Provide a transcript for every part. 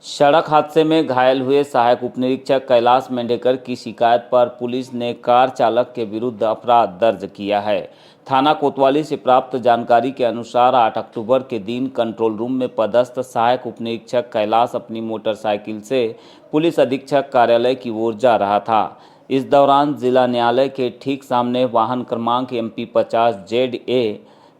सड़क हादसे में घायल हुए सहायक उपनिरीक्षक कैलाश मेंढेकर की शिकायत पर पुलिस ने कार चालक के विरुद्ध अपराध दर्ज किया है। थाना कोतवाली से प्राप्त जानकारी के अनुसार 8 अक्टूबर के दिन कंट्रोल रूम में पदस्थ सहायक उपनिरीक्षक कैलाश अपनी मोटरसाइकिल से पुलिस अधीक्षक कार्यालय की ओर जा रहा था। इस दौरान जिला न्यायालय के ठीक सामने वाहन क्रमांक MP 50 ZA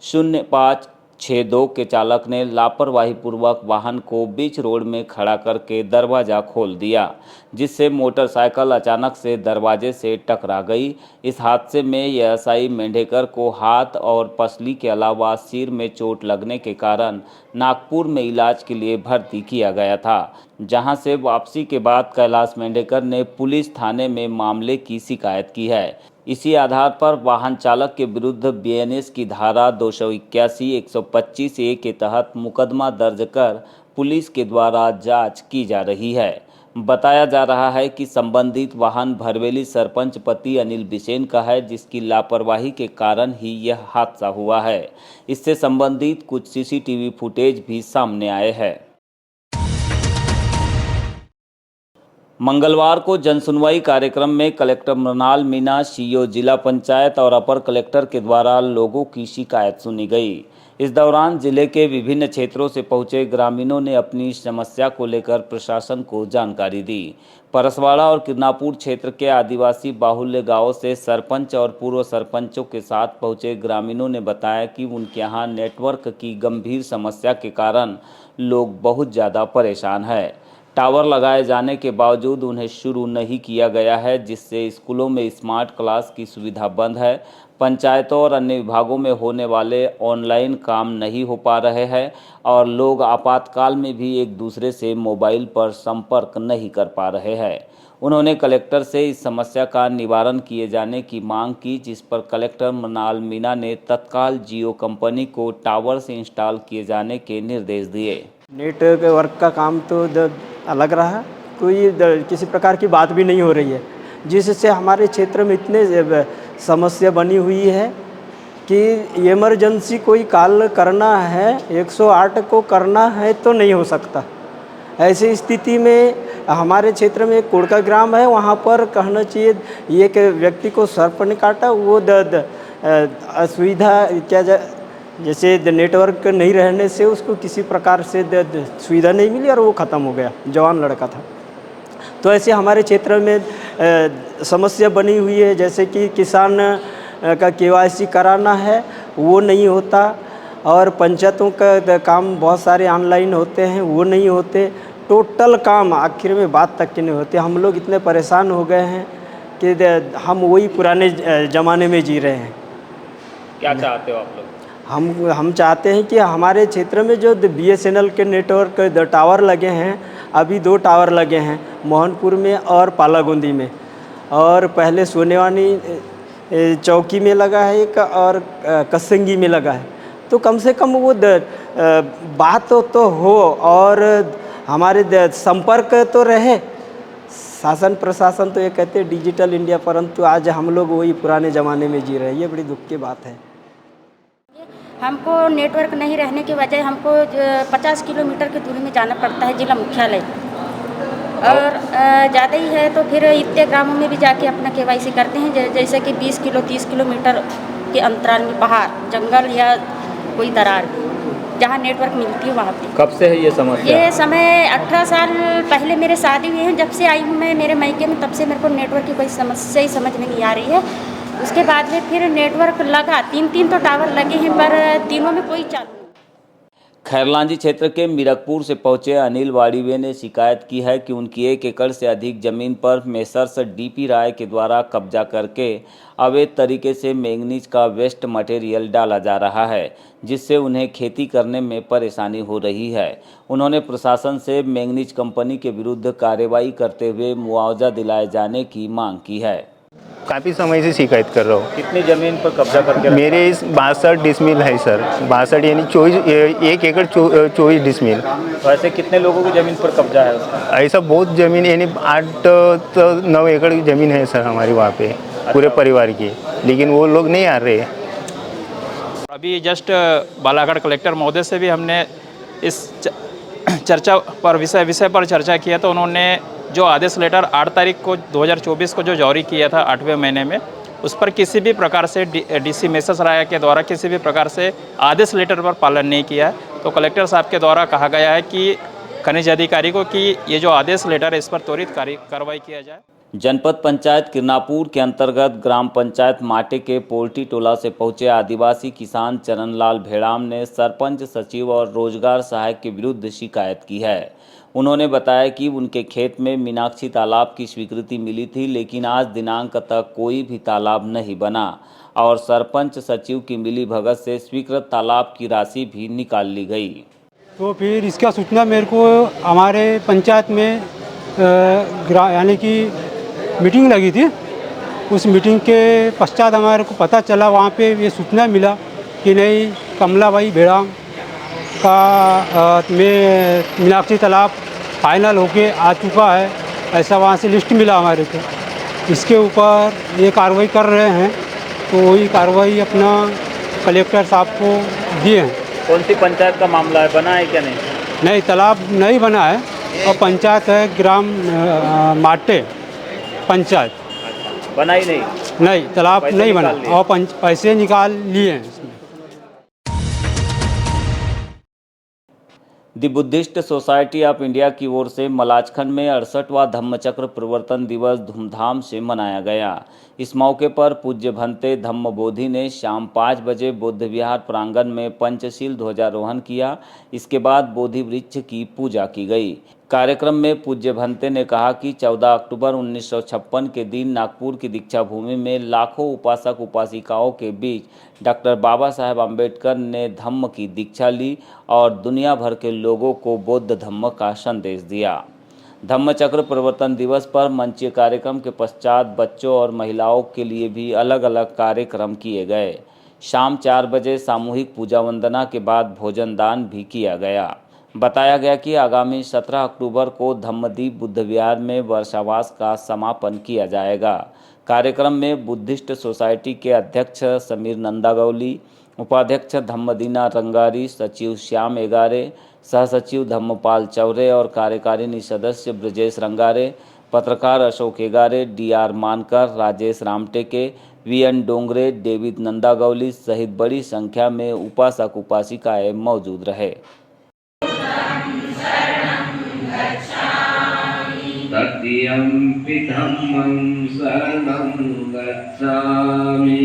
0562 के चालक ने लापरवाही पूर्वक वाहन को बीच रोड में खड़ा करके दरवाजा खोल दिया, जिससे मोटरसाइकिल अचानक से दरवाजे से टकरा गई। इस हादसे में एएसआई मेंढेकर को हाथ और पसली के अलावा सिर में चोट लगने के कारण नागपुर में इलाज के लिए भर्ती किया गया था, जहां से वापसी के बाद कैलाश मेंढेकर ने पुलिस थाने में मामले की शिकायत की है। इसी आधार पर वाहन चालक के विरुद्ध BNS की धारा 281 125A के तहत मुकदमा दर्ज कर पुलिस के द्वारा जांच की जा रही है। बताया जा रहा है कि संबंधित वाहन भरवेली सरपंच पति अनिल बिसेन का है, जिसकी लापरवाही के कारण ही यह हादसा हुआ है। इससे संबंधित कुछ CCTV फुटेज भी सामने आए हैं। मंगलवार को जनसुनवाई कार्यक्रम में कलेक्टर मृणाल मीणा, CO जिला पंचायत और अपर कलेक्टर के द्वारा लोगों की शिकायत सुनी गई। इस दौरान जिले के विभिन्न क्षेत्रों से पहुंचे ग्रामीणों ने अपनी समस्या को लेकर प्रशासन को जानकारी दी। परसवाड़ा और किरनापुर क्षेत्र के आदिवासी बाहुल्य गांवों से सरपंच और पूर्व सरपंचों के साथ पहुंचे ग्रामीणों ने बताया कि उनके यहाँ नेटवर्क की गंभीर समस्या के कारण लोग बहुत ज़्यादा परेशान हैं। टावर लगाए जाने के बावजूद उन्हें शुरू नहीं किया गया है, जिससे स्कूलों में स्मार्ट क्लास की सुविधा बंद है। पंचायतों और अन्य विभागों में होने वाले ऑनलाइन काम नहीं हो पा रहे हैं और लोग आपातकाल में भी एक दूसरे से मोबाइल पर संपर्क नहीं कर पा रहे हैं। उन्होंने कलेक्टर से इस समस्या का निवारण किए जाने की मांग की, जिस पर कलेक्टर मृणाल मीणा ने तत्काल जियो कंपनी को टावर से इंस्टॉल किए जाने के निर्देश दिए। नेटवर्क का काम तो अलग रहा, कोई किसी प्रकार की बात भी नहीं हो रही है, जिससे हमारे क्षेत्र में इतने समस्या बनी हुई है कि इमरजेंसी कोई कॉल करना है 108 को करना है तो नहीं हो सकता। ऐसी स्थिति में हमारे क्षेत्र में कोड़का ग्राम है, वहाँ पर कहना चाहिए एक व्यक्ति को सर्प ने काटा, वो असुविधा क्या जैसे नेटवर्क नहीं रहने से उसको किसी प्रकार से सुविधा नहीं मिली और वो ख़त्म हो गया, जवान लड़का था। तो ऐसे हमारे क्षेत्र में समस्या बनी हुई है, जैसे कि किसान का KYC कराना है वो नहीं होता, और पंचायतों का काम बहुत सारे ऑनलाइन होते हैं वो नहीं होते। टोटल काम आखिर में बात तक के नहीं होते। हम लोग इतने परेशान हो गए हैं कि हम वही पुराने ज़माने में जी रहे हैं। क्या चाहते हो आप लोग? हम चाहते हैं कि हमारे क्षेत्र में जो BSNL के नेटवर्क टावर लगे हैं, अभी 2 टावर लगे हैं, मोहनपुर में और पालागोंदी में, और पहले सोनेवानी चौकी में लगा है एक, और कसंगी में लगा है। तो कम से कम वो बात तो हो और हमारे संपर्क तो रहे। शासन प्रशासन तो ये कहते हैं डिजिटल इंडिया, परंतु आज हम लोग वही पुराने ज़माने में जी रहे हैं। ये बड़ी दुख की बात है। हमको नेटवर्क नहीं रहने की वजह हमको 50 किलोमीटर की दूरी में जाना पड़ता है जिला मुख्यालय, और ज़्यादा ही है तो फिर इतने ग्रामों में भी जाके अपना KYC करते हैं, जैसे कि 20 किलो 30 किलोमीटर के अंतराल में बाहर जंगल या कोई दरार जहाँ नेटवर्क मिलती है वहाँ पे। कब से है ये समस्या? ये समय 18 साल पहले मेरे शादी हुई है, जब से आई हूँ मैं मेरे मायके में, तब से मेरे को नेटवर्क की कोई समस्या ही समझ में नहीं आ रही है। उसके बाद में फिर नेटवर्क लगा, 3 तो टावर लगे हैं, पर तीनों में कोई चालू नहीं। खैरलांजी क्षेत्र के मीरकपुर से पहुंचे अनिल वाड़ीवे ने शिकायत की है कि उनकी 1 एकड़ से अधिक जमीन पर मेसर्स DP राय के द्वारा कब्जा करके अवैध तरीके से मैंगनीज का वेस्ट मटेरियल डाला जा रहा है, जिससे उन्हें खेती करने में परेशानी हो रही है। उन्होंने प्रशासन से मैंगनीज कंपनी के विरुद्ध कार्रवाई करते हुए मुआवजा दिलाए जाने की मांग की है। काफ़ी समय से शिकायत कर रहा हूँ। कितनी ज़मीन पर कब्जा करके? मेरे इस 62 डिसमिल है सर, 62 यानी 1 एकड़ 24 डिसमिल। तो ऐसे कितने लोगों की ज़मीन पर कब्जा है उसका? ऐसा बहुत ज़मीन, यानी 8 तो 9 एकड़ की ज़मीन है सर हमारी वहाँ पे, पूरे परिवार की, लेकिन वो लोग नहीं आ रहे। अभी जस्ट बालाघाट कलेक्टर महोदय से भी हमने इस चर्चा पर विषय पर चर्चा किया तो उन्होंने जो आदेश लेटर 8 तारीख को 2024 को जो जारी किया था 8वें महीने में, उस पर किसी भी प्रकार से डीसी मिसेस राय के द्वारा किसी भी प्रकार से आदेश लेटर पर पालन नहीं किया है। तो कलेक्टर साहब के द्वारा कहा गया है कि खनिज अधिकारी को कि ये जो आदेश लेटर है इस पर त्वरित कार्रवाई किया जाए। जनपद पंचायत किरनापुर के अंतर्गत ग्राम पंचायत माटे के पोल्ट्री टोला से पहुंचे आदिवासी किसान चरणलाल भेड़ाम ने सरपंच, सचिव और रोजगार सहायक के विरुद्ध शिकायत की है। उन्होंने बताया कि उनके खेत में मीनाक्षी तालाब की स्वीकृति मिली थी, लेकिन आज दिनांक तक कोई भी तालाब नहीं बना और सरपंच, सचिव की मिली भगत से स्वीकृत तालाब की राशि भी निकाल ली गई। तो फिर इसका सूचना मेरे को हमारे पंचायत में यानी कि मीटिंग लगी थी। उस मीटिंग के पश्चात हमारे को पता चला, वहाँ पे ये सूचना मिला कि नहीं, कमलाबाई भेड़ाम का में मीनाक्षी तालाब फाइनल होके आ चुका है, ऐसा वहाँ से लिस्ट मिला हमारे को। इसके ऊपर ये कार्रवाई कर रहे हैं, तो वही कार्रवाई अपना कलेक्टर साहब को दिए हैं। कौन सी पंचायत का मामला है, बना है क्या नहीं? नहीं, तालाब नहीं बना है और पंचायत है ग्राम माटे पंचायत। बना ही नहीं? नहीं, तालाब नहीं बना और पैसे निकाल लिए हैं इसमें। The Buddhist society of India की ओर से मलाजखंड में 68वां धम्मचक्र प्रवर्तन दिवस धूमधाम से मनाया गया। इस मौके पर पूज्य भंते धम्मबोधि ने शाम 5 बजे बुद्ध विहार प्रांगण में पंचशील ध्वजारोहण किया। इसके बाद बोधि वृक्ष की पूजा की गई। कार्यक्रम में पूज्य भंते ने कहा कि 14 अक्टूबर 1956 के दिन नागपुर की दीक्षा भूमि में लाखों उपासक उपासिकाओं के बीच डॉक्टर बाबा साहेब अम्बेडकर ने धम्म की दीक्षा ली और दुनिया भर के लोगों को बौद्ध धम्म का संदेश दिया। धम्मचक्र प्रवर्तन दिवस पर मंचीय कार्यक्रम के पश्चात बच्चों और महिलाओं के लिए भी अलग अलग कार्यक्रम किए गए। शाम 4 बजे सामूहिक पूजा वंदना के बाद भोजन दान भी किया गया। बताया गया कि आगामी 17 अक्टूबर को धम्मदीप बुद्ध विहार में वर्षावास का समापन किया जाएगा। कार्यक्रम में बुद्धिस्ट सोसाइटी के अध्यक्ष समीर नंदागौली, उपाध्यक्ष धम्मदीना रंगारी, सचिव श्याम एगारे, सहसचिव धम्मपाल चौरे और कार्यकारिणी सदस्य ब्रजेश रंगारे, पत्रकार अशोक एगारे, DR मानकर, राजेश रामटेके, VN डोंगरे, डेविड नंदागौली सहित बड़ी संख्या में उपासक उपासिकाएं मौजूद रहे। तद्यम्पि धम्मं शरणं गच्छामि।